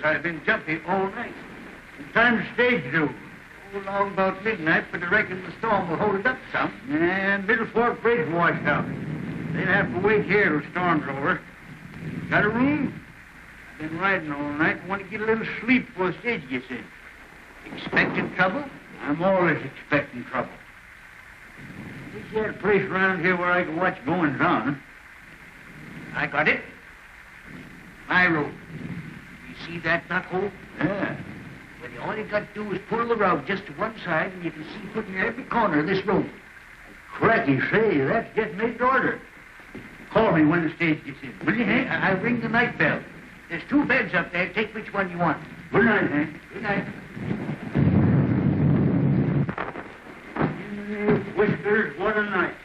I've been jumpy all night. The time's stage due. Along about midnight, but I reckon the storm will hold it up some. And Middle Fork Bridge washed out. They'll have to wait here till the storm's over. Got a room? I've been riding all night and want to get a little sleep before the stage gets in. Expecting trouble? I'm always expecting trouble. There's yet a place around here where I can watch goings on. I got it. My road. See that knot hole? Yeah. Well, all you got to do is pull the rug just to one side, and you can see pretty near every corner of this room. Cracky, say, that's just made to order. Call me when the stage gets in. Will you, Hank? I'll ring the night bell. There's 2 beds up there. Take which one you want. Good night, Hank. Good night. Whiskers, what a night.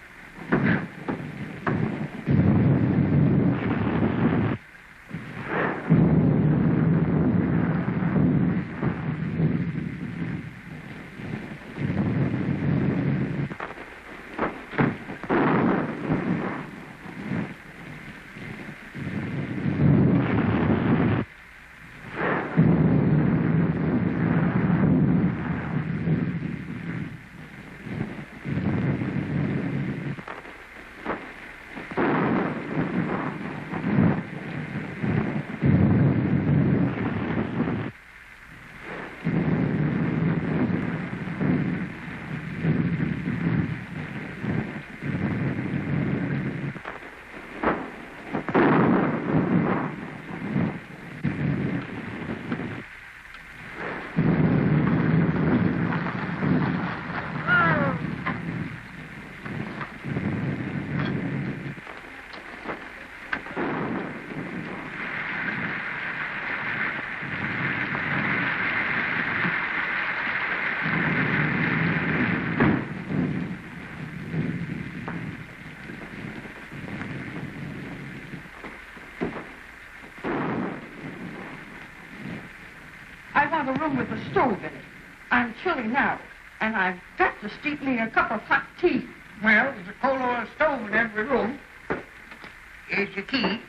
A room with a stove in it. I'm chilly now, and I've got to steep me a cup of hot tea. Well, there's a coal oil stove in every room. Here's your key.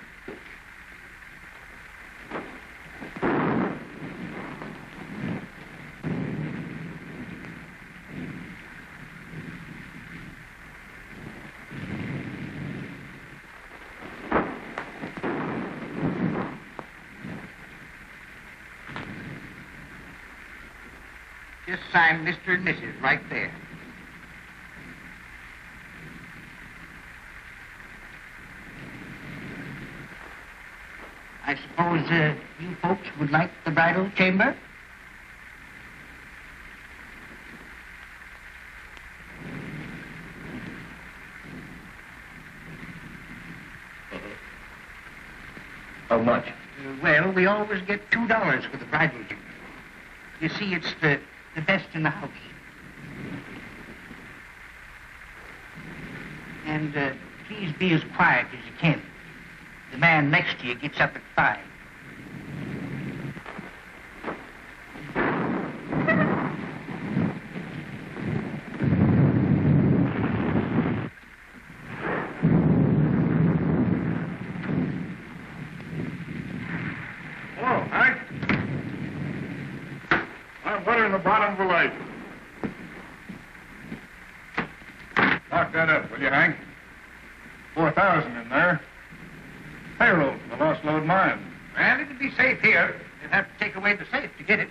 Just sign Mr. and Mrs. right there. I suppose you folks would like the bridal chamber? How much? Well, we always get $2 for the bridal dinner. You see, it's the best in the house. And please be as quiet as you can. The man next to you gets up at 5. Bottom of the light. Lock that up, will you, Hank? 4,000 in there. Payroll for the lost load mine. Well, it'll be safe here. You'll have to take away the safe to get it.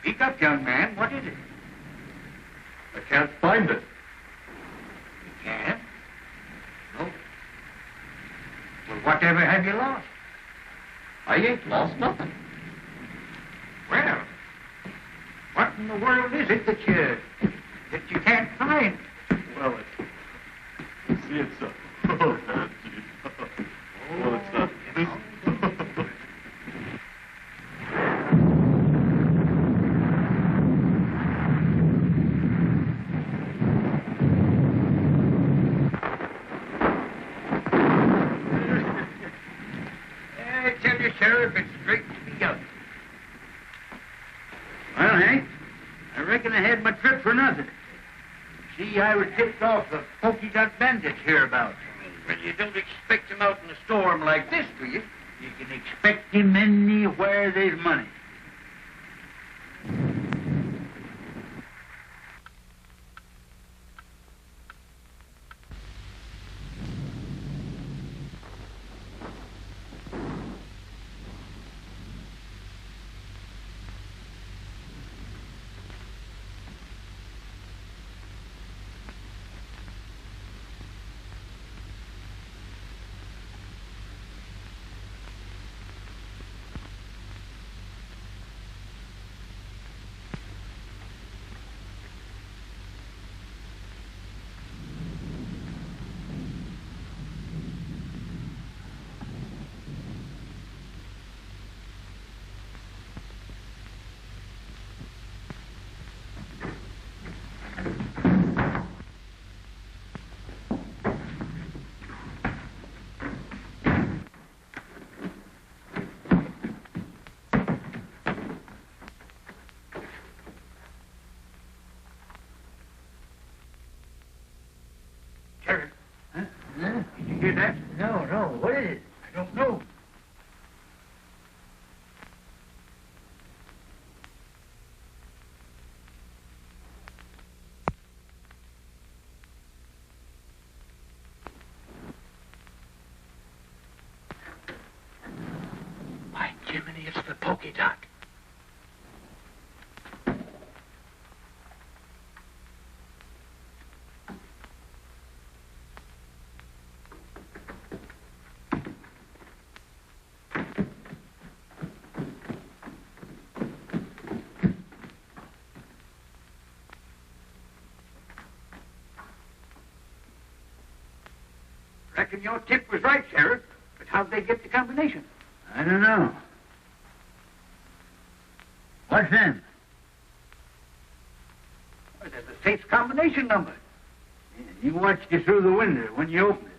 Speak up, young man. What is it? I can't find it. You can't? No. Well, whatever have you lost? I ain't lost nothing. Well, what in the world is it that you can't find? Well, it's oh, gee. Well, it's this. Sheriff, it's straight to the young. Well, Hank, I reckon I had my trip for nothing. See, I was tipped off the Polka Dot Bandit hereabouts. Well, you don't expect him out in a storm like this, do you? You can expect him anywhere there's money. Sheriff. Huh? Did you hear that? No. What is it? I don't know. By Jiminy, it's the Polka Dot. Reckon your tip was right, Sheriff. But how'd they get the combination? I don't know. What's in? Well, there's a safe combination number. Yeah, you watched it through the window when you opened it.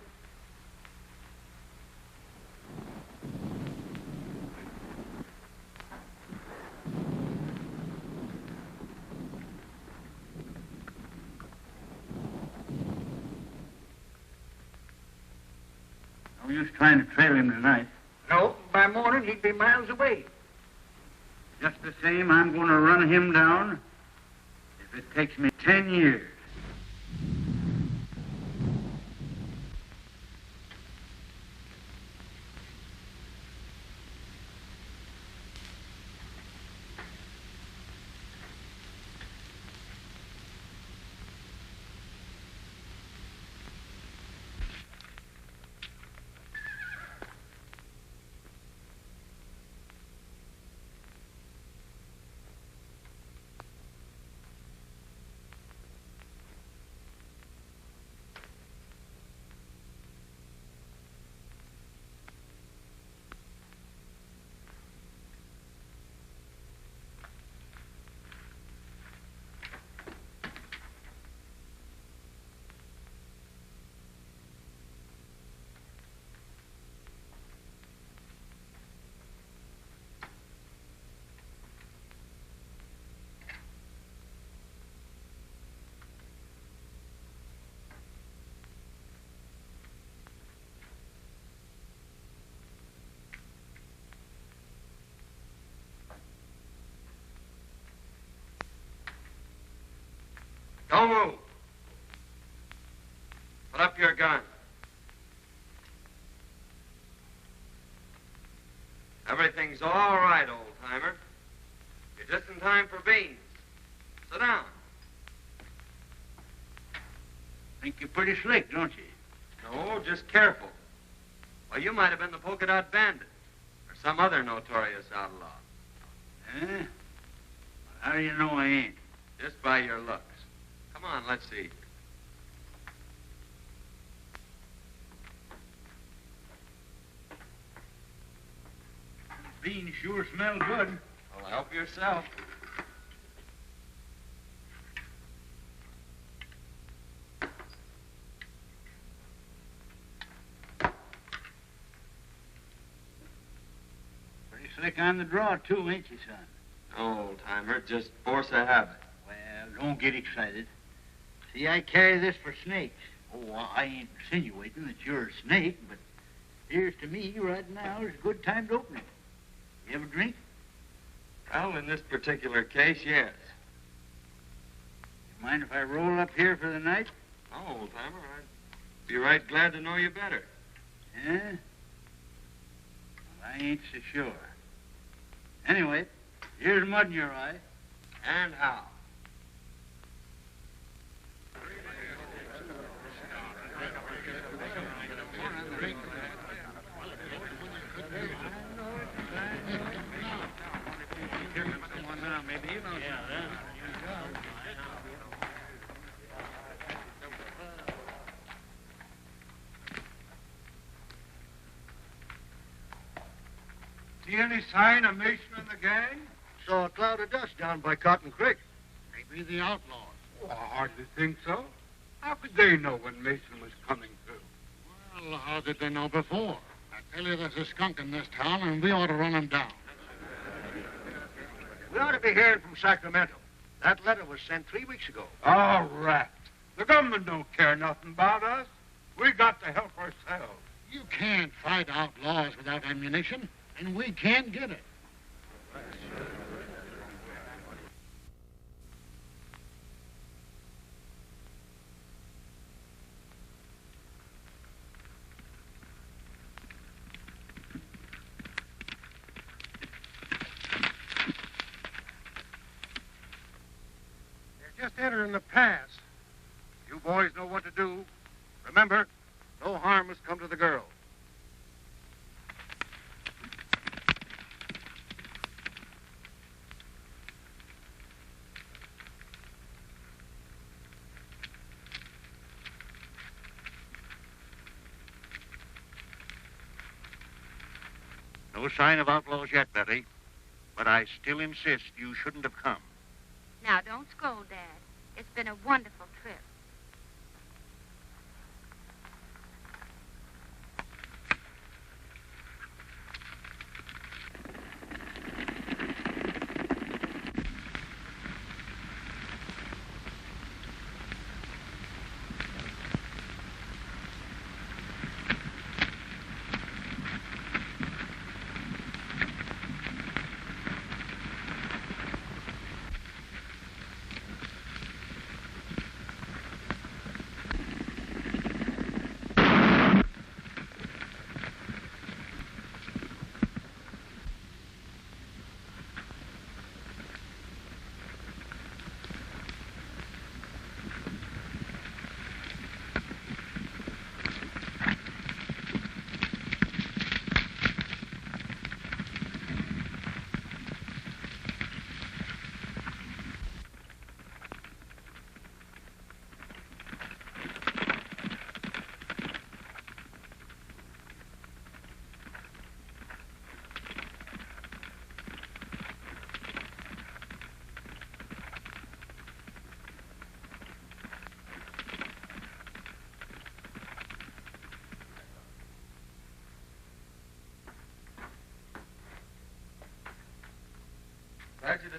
trying to trail him tonight. No, by morning he'd be miles away. Just the same, I'm going to run him down if it takes me 10 years. Don't move. Put up your gun. Everything's all right, old-timer. You're just in time for beans. Sit down. Think you're pretty slick, don't you? No, just careful. Well, you might have been the Polka Dot Bandit or some other notorious outlaw. Eh? How do you know I ain't? Just by your looks. Come on, let's see. Beans sure smell good. Well, help yourself. Pretty slick on the draw, too, ain't you, son? No, old-timer, just force of habit. Well, don't get excited. See, I carry this for snakes. Oh, I ain't insinuating that you're a snake, but here's to me right now is a good time to open it. You have a drink? Well, in this particular case, yes. You mind if I roll up here for the night? No, old-timer, I'd be right glad to know you better. Yeah? Well, I ain't so sure. Anyway, here's mud in your eye. And how? See any sign of Mason and the gang? Saw a cloud of dust down by Cotton Creek. Maybe the outlaws. Oh, I hardly think so. How could they know when Mason was coming through? Well, how did they know before? I tell you, there's a skunk in this town, and we ought to run him down. We ought to be hearing from Sacramento. That letter was sent 3 weeks ago. All right. The government don't care nothing about us. We got to help ourselves. You can't fight outlaws without ammunition, and we can't get it. Just entering the pass. You boys know what to do. Remember, no harm has come to the girl. No sign of outlaws yet, Betty. But I still insist you shouldn't have come. Now, don't scold, Dad. It's been a wonderful trip.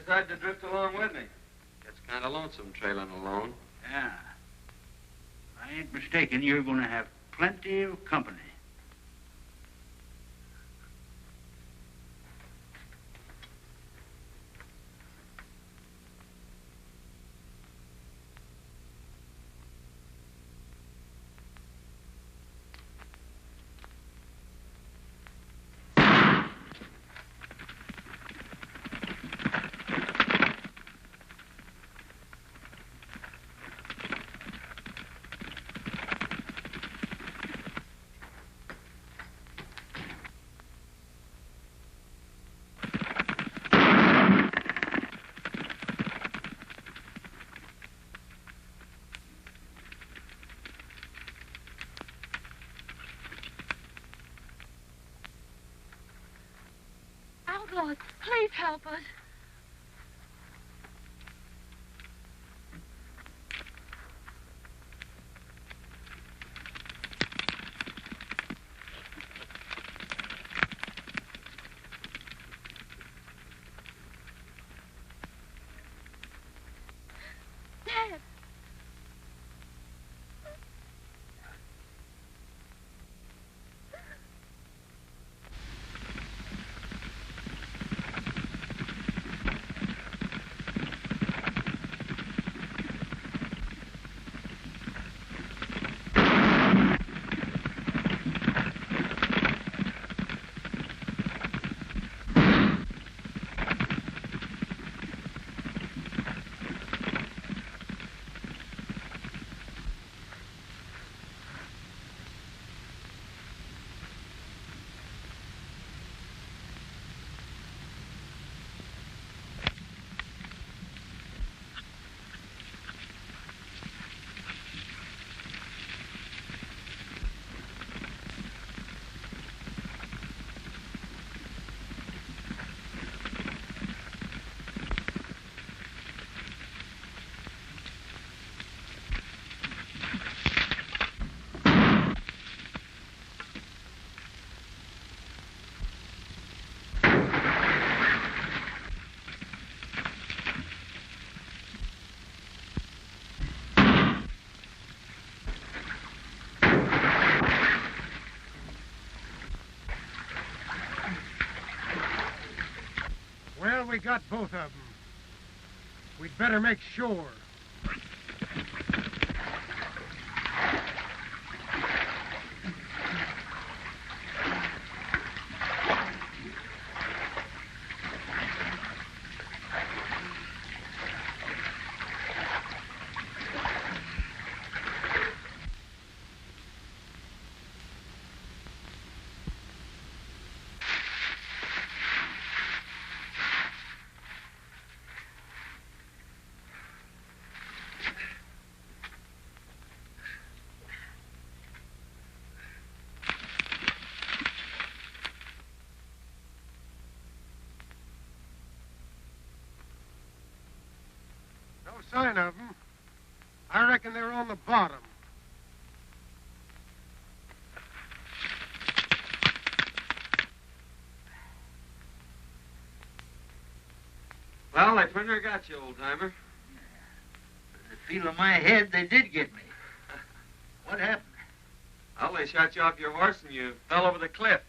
decided to drift along with me. Gets kind of lonesome trailing alone. Yeah. If I ain't mistaken, you're going to have plenty of company. Outlaws, please help us. Dad. Well, we got both of them. We'd better make sure. No sign of them. I reckon they're on the bottom. Well, they pretty near got you, old-timer. The feel of my head, they did get me. What happened? Well, they shot you off your horse and you fell over the cliff.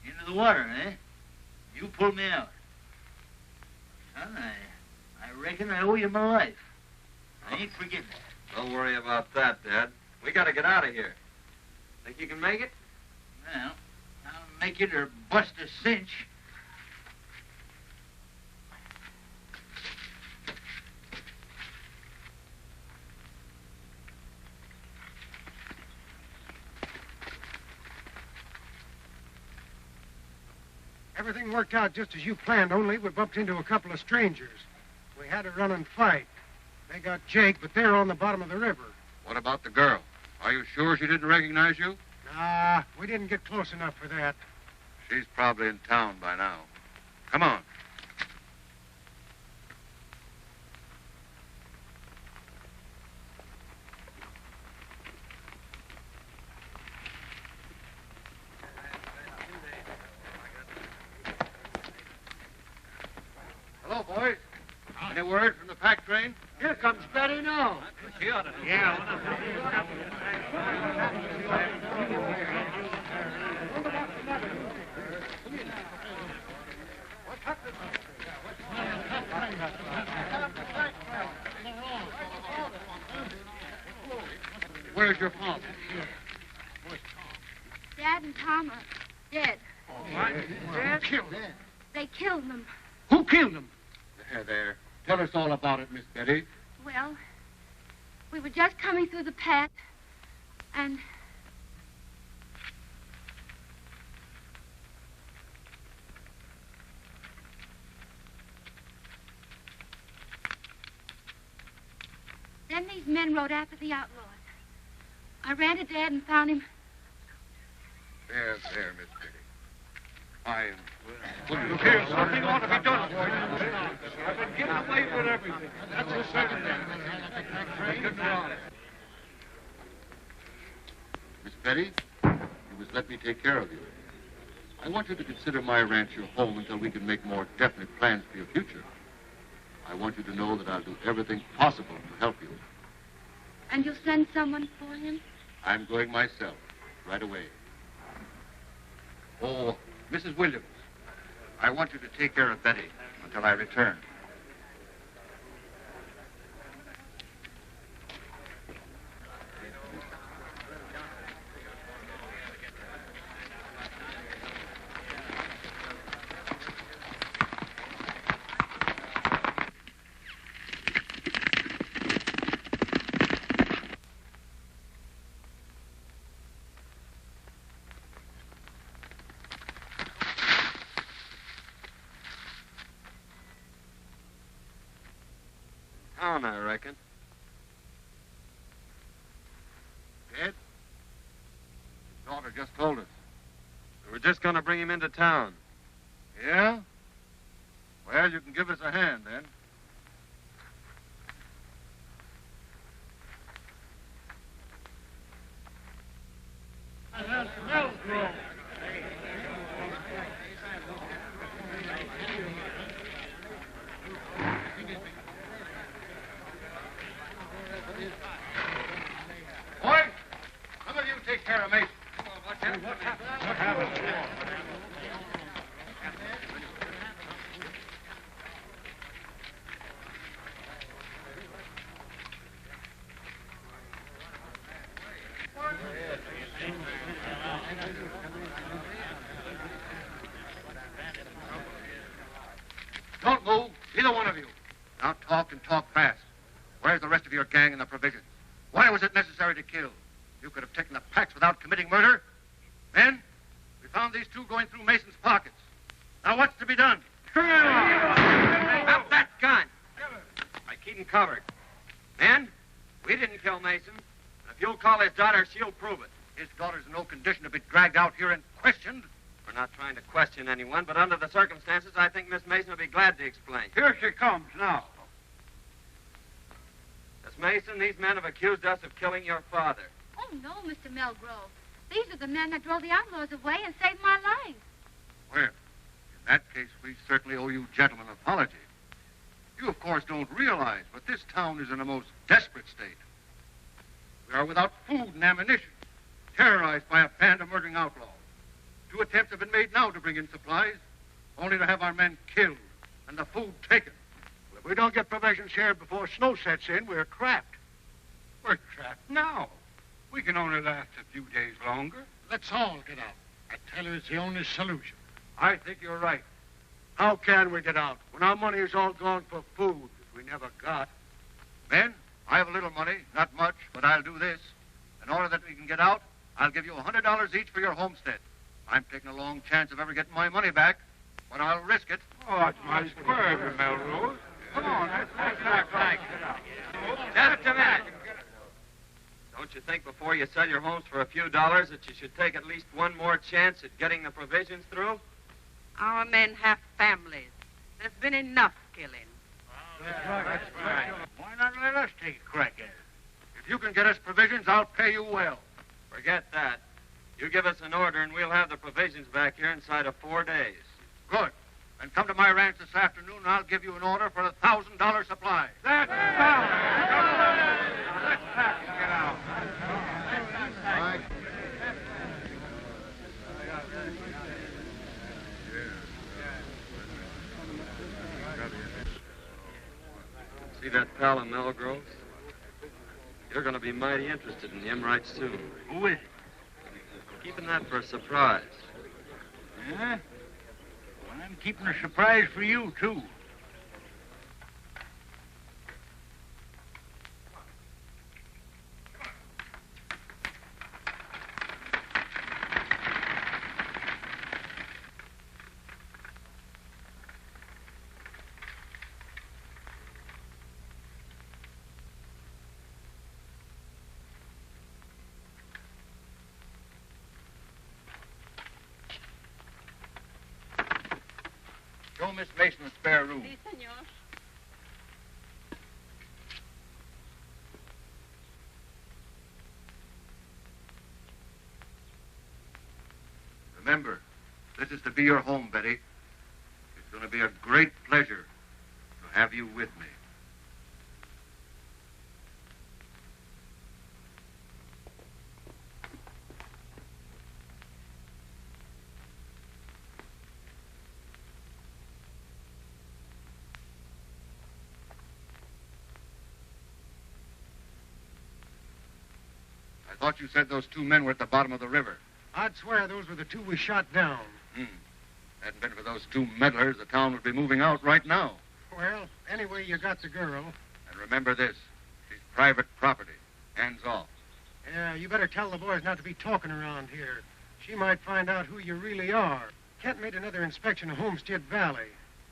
Into the water, eh? You pulled me out. Son, I reckon I owe you my life. I ain't forgetting that. Don't worry about that, Dad. We gotta get out of here. Think you can make it? Well, I'll make it or bust a cinch. Everything worked out just as you planned, only we bumped into a couple of strangers. We had to run and fight. They got Jake, but they're on the bottom of the river. What about the girl? Are you sure she didn't recognize you? Nah, we didn't get close enough for that. She's probably in town by now. Come on. boys. Any word from the pack train? Here comes Betty now. She ought to know. Where's your father? Dad and Tom are dead. Dad killed him. They killed them. Who killed him? There. Tell us all about it, Miss Betty. Well, we were just coming through the path, and then these men rode after the outlaws. I ran to Dad and found him. There, Miss Betty. I am... Look here, something ought to be done. I've been getting away with everything. That's the second thing. Miss Betty, you must let me take care of you. I want you to consider my ranch your home until we can make more definite plans for your future. I want you to know that I'll do everything possible to help you. And you'll send someone for him? I'm going myself, right away. Oh, Mrs. Williams, I want you to take care of Betty until I return. Town, I reckon. Ed? Daughter just told us. We were just going to bring him into town. Yeah? Well, you can give us a hand, then. Boy, some of you take care of Mason. What happened? Don't move, either one of you. Now talk and talk fast. Where's the rest of your gang and the provisions? Why was it necessary to kill? You could have taken the packs without committing murder. Men, we found these two going through Mason's pockets. Now what's to be done? Up that gun! I keep him covered. Men, we didn't kill Mason. And if you'll call his daughter, she'll prove it. His daughter's in no condition to be dragged out here and questioned. We're not trying to question anyone, but under the circumstances, I think Miss Mason will be glad to explain. Here she comes now. Miss Mason, these men have accused us of killing your father. Oh, no, Mr. Melgrove. These are the men that drove the outlaws away and saved my life. Well, in that case, we certainly owe you gentlemen an apology. You, of course, don't realize, but this town is in a most desperate state. We are without food and ammunition, terrorized by a band of murdering outlaws. 2 attempts have been made now to bring in supplies, only to have our men killed and the food taken. If we don't get provisions here before snow sets in, we're trapped. We're trapped now. We can only last a few days longer. Let's all get out. I tell you, it's the only solution. I think you're right. How can we get out when our money is all gone for food that we never got? Men, I have a little money, not much, but I'll do this. In order that we can get out, I'll give you $100 each for your homestead. I'm taking a long chance of ever getting my money back, but I'll risk it. Oh, that's my square, Melrose. Come on, let's back. Just a minute. Don't you think before you sell your homes for a few dollars that you should take at least one more chance at getting the provisions through? Our men have families. There's been enough killing. That's right. Why not let us take a crack at it? If you can get us provisions, I'll pay you well. Forget that. You give us an order and we'll have the provisions back here inside of 4 days. Good. Then come to my ranch this afternoon, and I'll give you an order for a $1,000 supply. That's fine. Let's pack and get out. All right. See that pal in Melgrove's? You're going to be mighty interested in him right soon. Who is it? Keeping that for a surprise. Huh? Well, I'm keeping a surprise for you, too. Show Miss Mason the spare room. Sí, señor. Remember, this is to be your home, Betty. It's going to be a great pleasure to have you with me. I thought you said those two men were at the bottom of the river. I'd swear those were the two we shot down. Hadn't been for those two meddlers, the town would be moving out right now. Well, anyway, you got the girl. And remember this, she's private property. Hands off. Yeah, you better tell the boys not to be talking around here. She might find out who you really are. Kent made another inspection of Homestead Valley.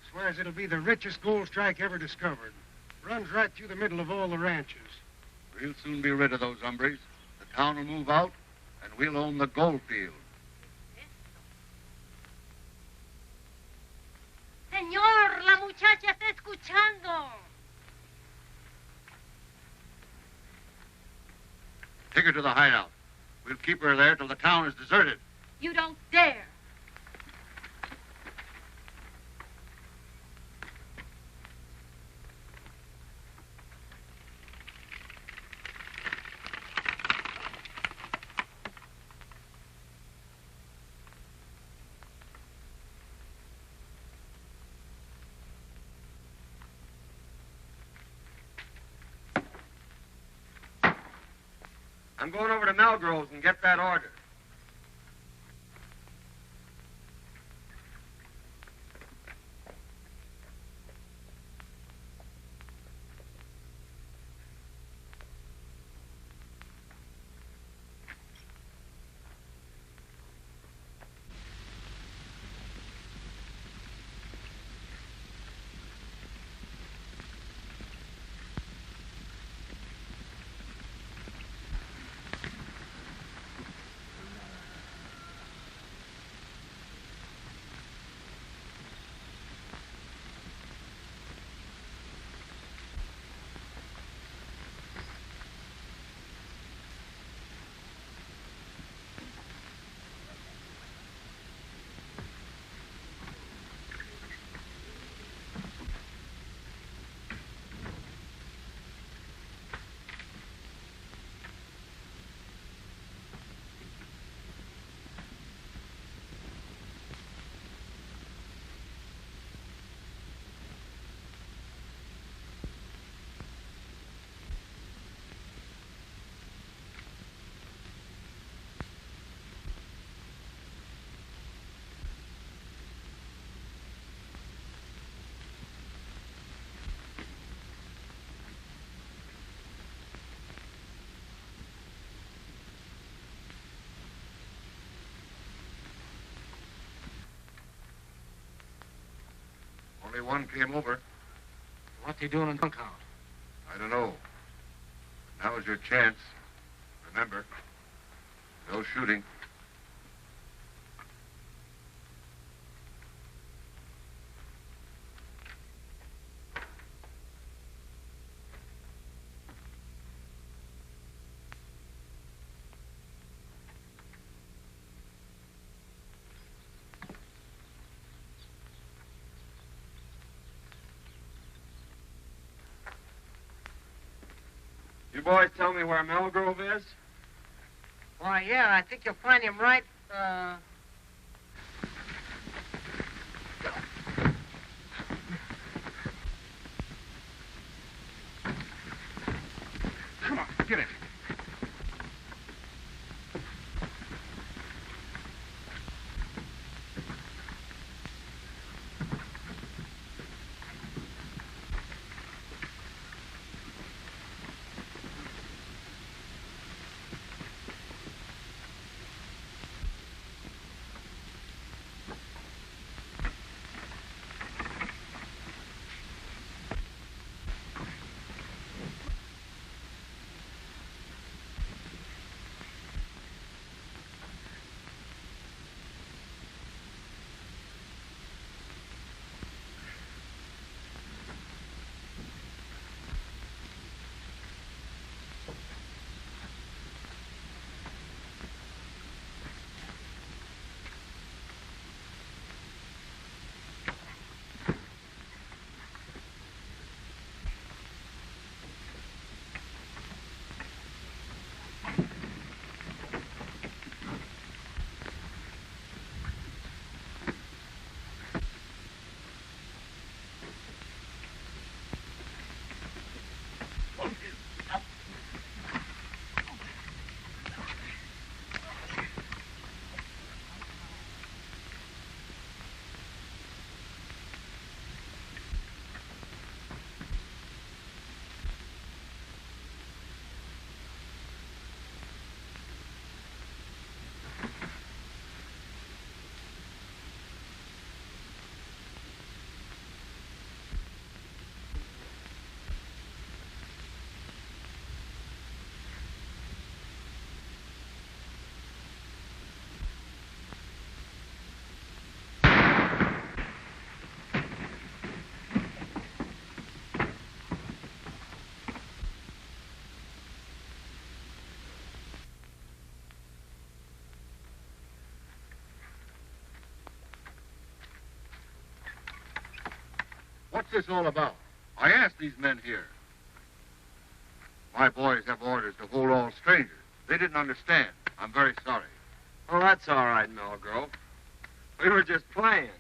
Swears it'll be the richest gold strike ever discovered. Runs right through the middle of all the ranches. We'll soon be rid of those hombres. The town will move out, and we'll own the gold field. Señor, la muchacha está escuchando. Take her to the hideout. We'll keep her there till the town is deserted. You don't dare. I'm going over to Melgrove's and get that order. Only one came over. What's he doing in bunkhouse? I don't know. Now is your chance. Remember, no shooting. You boys tell me where Melgrove is? Why, yeah, I think you'll find him right, Come on, get it. What's this all about? I asked these men here. My boys have orders to hold all strangers. They didn't understand. I'm very sorry. Oh, that's all right, Melgrove. We were just playing.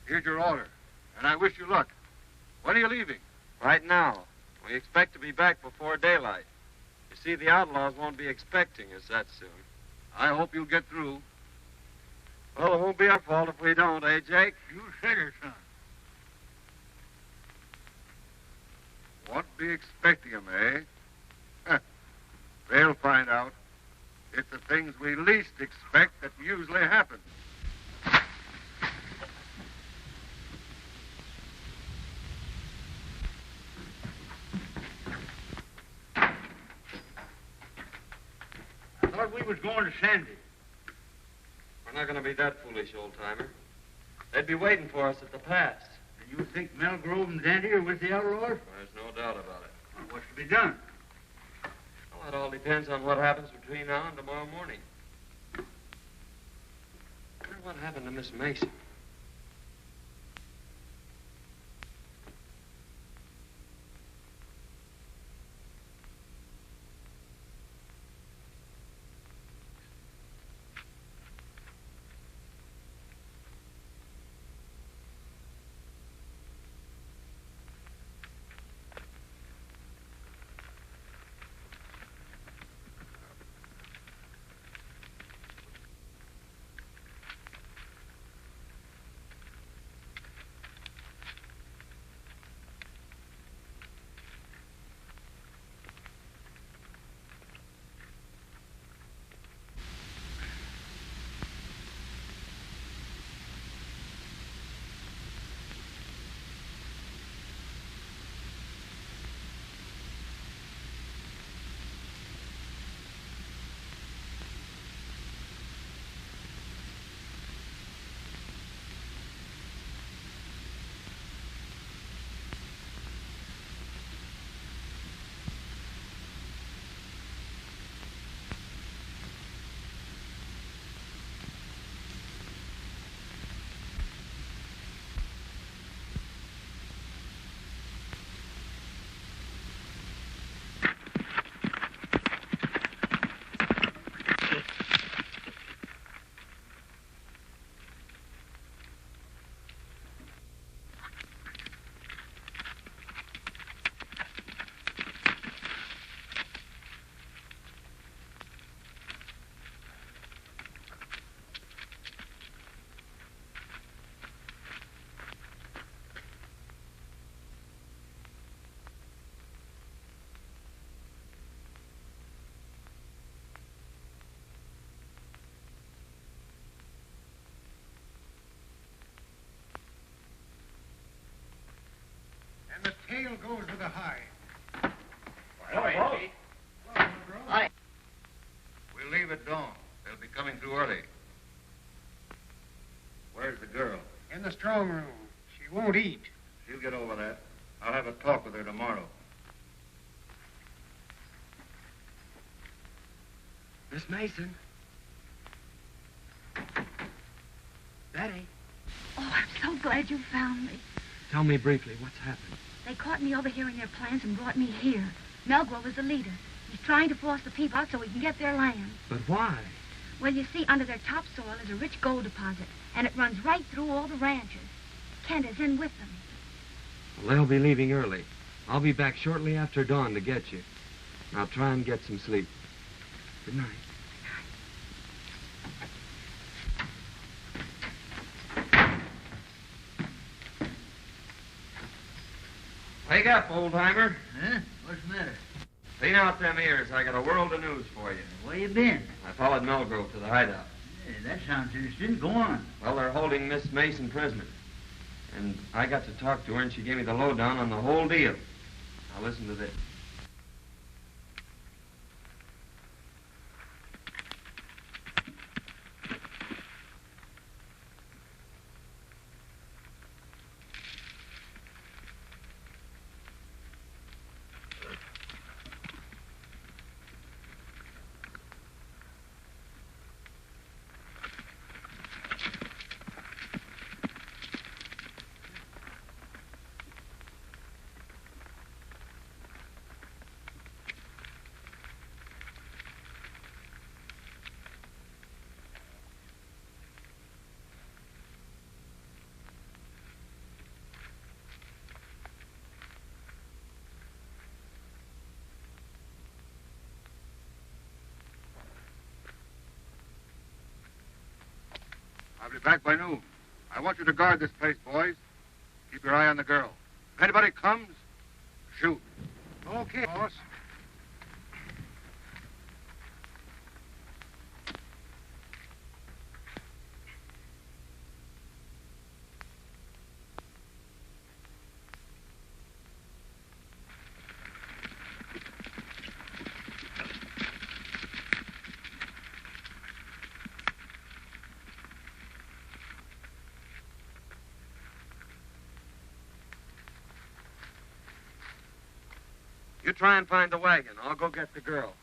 Here's your order, and I wish you luck. When are you leaving? Right now. We expect to be back before daylight. You see, the outlaws won't be expecting us that soon. I hope you'll get through. Well, it won't be our fault if we don't, eh, Jake? You said it, son. Won't be expecting 'em, eh? They'll find out. It's the things we least expect that usually happen. I thought we was going to Sandy. We're not going to be that foolish, old-timer. They'd be waiting for us at the pass. And you think Melgrove and Dandy are with the outlaws? There's no doubt about it. Well, what's to be done? Well, that all depends on what happens between now and tomorrow morning. I wonder what happened to Miss Mason. dawn. They'll be coming through early. Where's the girl? In the strong room. She won't eat. She'll get over that. I'll have a talk with her tomorrow. Miss Mason. Betty. Oh, I'm so glad you found me. Tell me briefly what's happened. They caught me overhearing their plans and brought me here. Melgrove is the leader. He's trying to force the people out so we can get their land. But why? Well, you see, under their topsoil is a rich gold deposit, and it runs right through all the ranches. Kent is in with them. Well, they'll be leaving early. I'll be back shortly after dawn to get you. Now try and get some sleep. Good night. Wake up, old-timer. Huh? What's the matter? Clean out them ears. I got a world of news for you. Where you been? I followed Melgrove to the hideout. Hey, that sounds interesting. Go on. Well, they're holding Miss Mason prisoner. And I got to talk to her, and she gave me the lowdown on the whole deal. Now listen to this. I'll be back by noon. I want you to guard this place, boys. Keep your eye on the girl. If anybody comes, shoot. Okay, boss. You try and find the wagon. I'll go get the girl.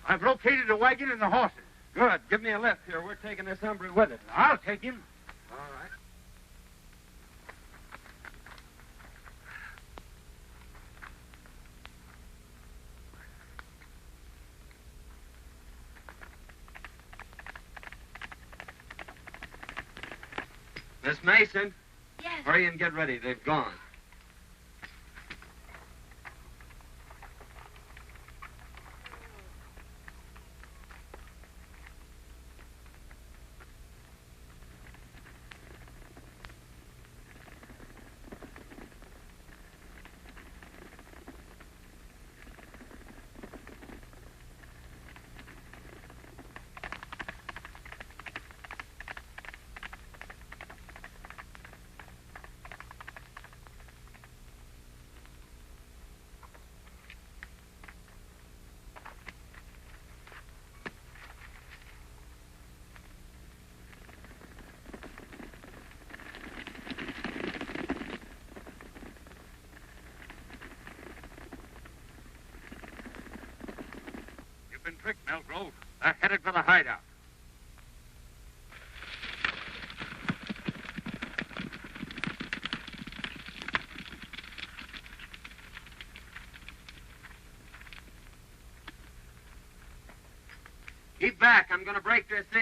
I've located the wagon and the horses. Good. Give me a lift here. We're taking this hombre with us. I'll take him. All right. Miss Mason, Yes. hurry and get ready. They've gone. You've been tricked, Melgrove. They're headed for the hideout. Keep back. I'm going to break this in.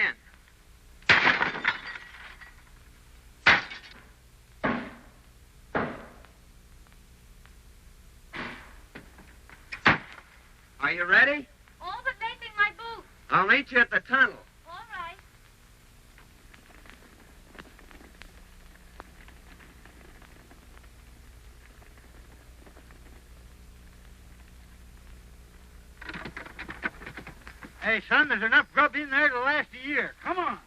Are you ready? All but making my boots. I'll meet you at the tunnel. All right. Hey, son, there's enough grub in there to last a year. Come on.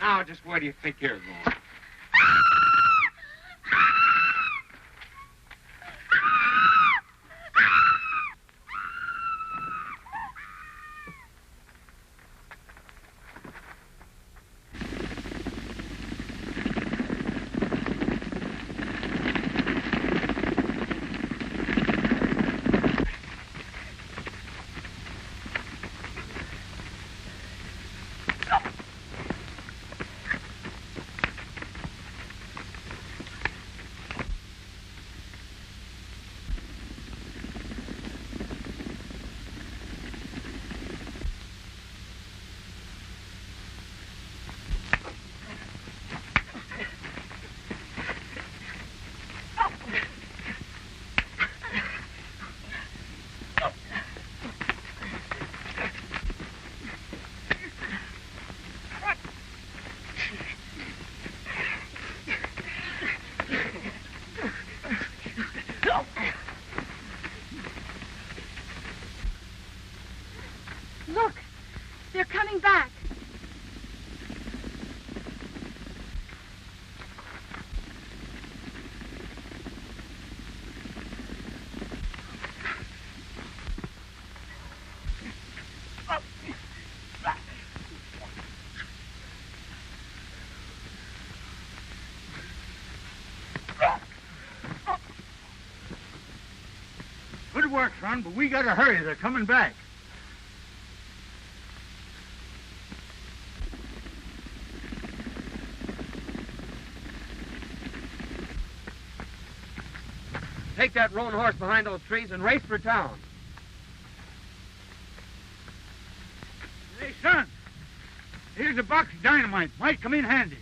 Now, just where do you think you're going? Look, they're coming back. Good work, son, but we gotta hurry. They're coming back. Take that roan horse behind those trees and race for town. Hey, son, here's a box of dynamite. Might come in handy.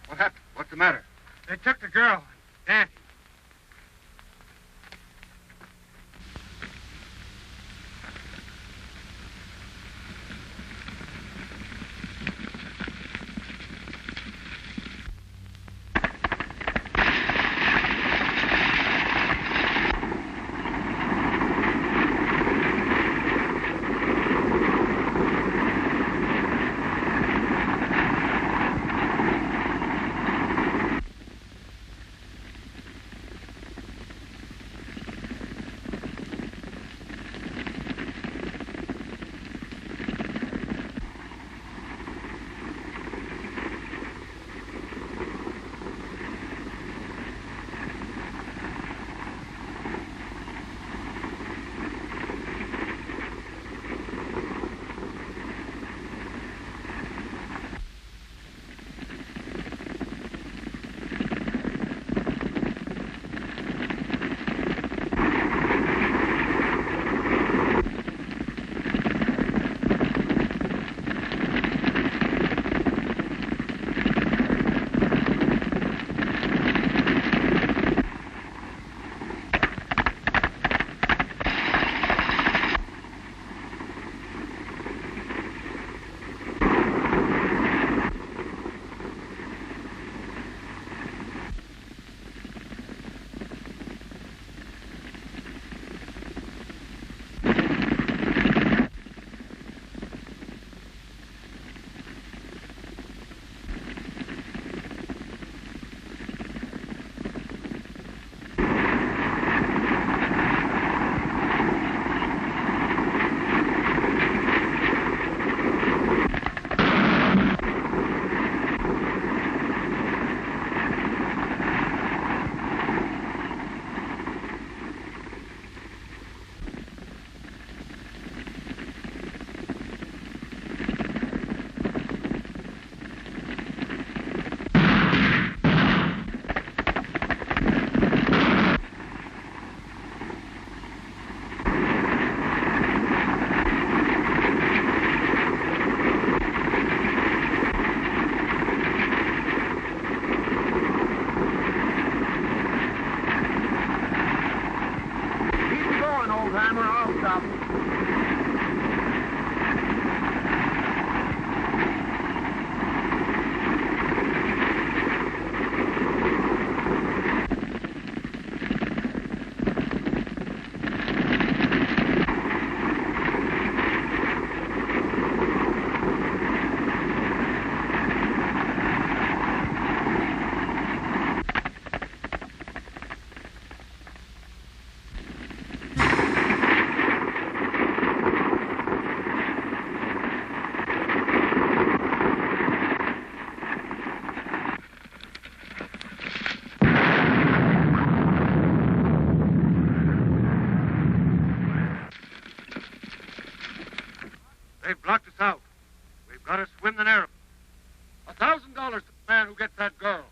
What happened? What's the matter? They took the girl. Dancy. blocked us out. We've got to swim the narrow. $1,000 to the man who gets that girl.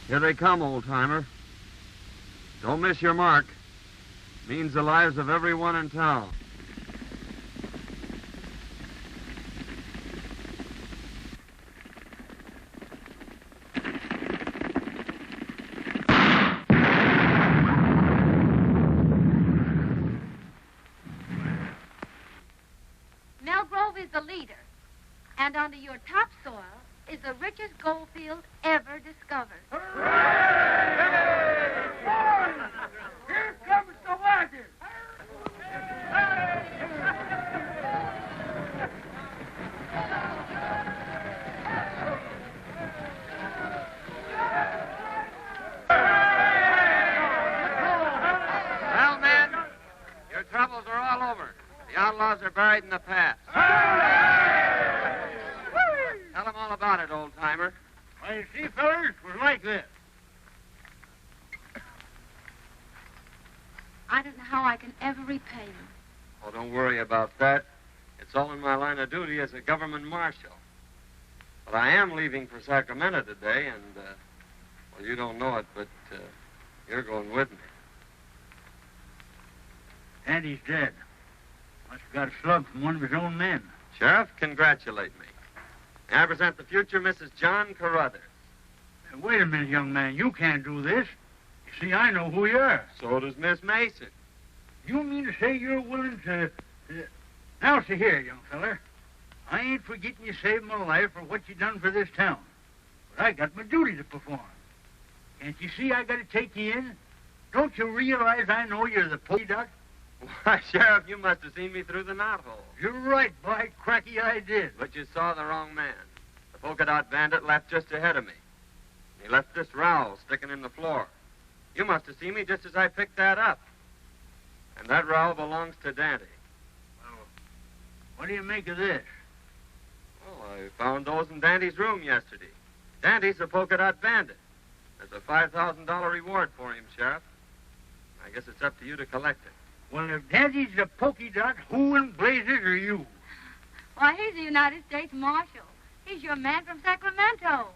Here they come, old-timer. Don't miss your mark. Means the lives of everyone in town. Melgrove is the leader, and under your topsoil is the richest gold field ever discovered. Here comes the wagon. Well, men, your troubles are all over. The outlaws are buried in the past. Tell them all about it, old-timer. Well, you see, fellas, it was like this. I don't know how I can ever repay you. Oh, don't worry about that. It's all in my line of duty as a government marshal. But I am leaving for Sacramento today, and, well, you don't know it, but you're going with me. Andy's dead. Must have got a slug from one of his own men. Sheriff, congratulate me. I present the future Mrs. John Caruthers. Wait a minute, young man. You can't do this. You see, I know who you are. So does Miss Mason. You mean to say you're willing to... Now, see here, young feller. I ain't forgetting you saved my life for what you done for this town. But I got my duty to perform. Can't you see I got to take you in? Don't you realize I know you're the Polka Dot? Why, Sheriff, you must have seen me through the knothole. You're right, by cracky, I did. But you saw the wrong man. The Polka Dot Bandit left just ahead of me. He left this rowel sticking in the floor. You must have seen me just as I picked that up. And that rowel belongs to Dante. Well, what do you make of this? Well, I found those in Dante's room yesterday. Dante's the Polka Dot Bandit. There's a $5,000 reward for him, Sheriff. I guess it's up to you to collect it. Well, if Daddy's the Polka Dot, who in blazes are you? Why, he's the United States Marshal. He's your man from Sacramento.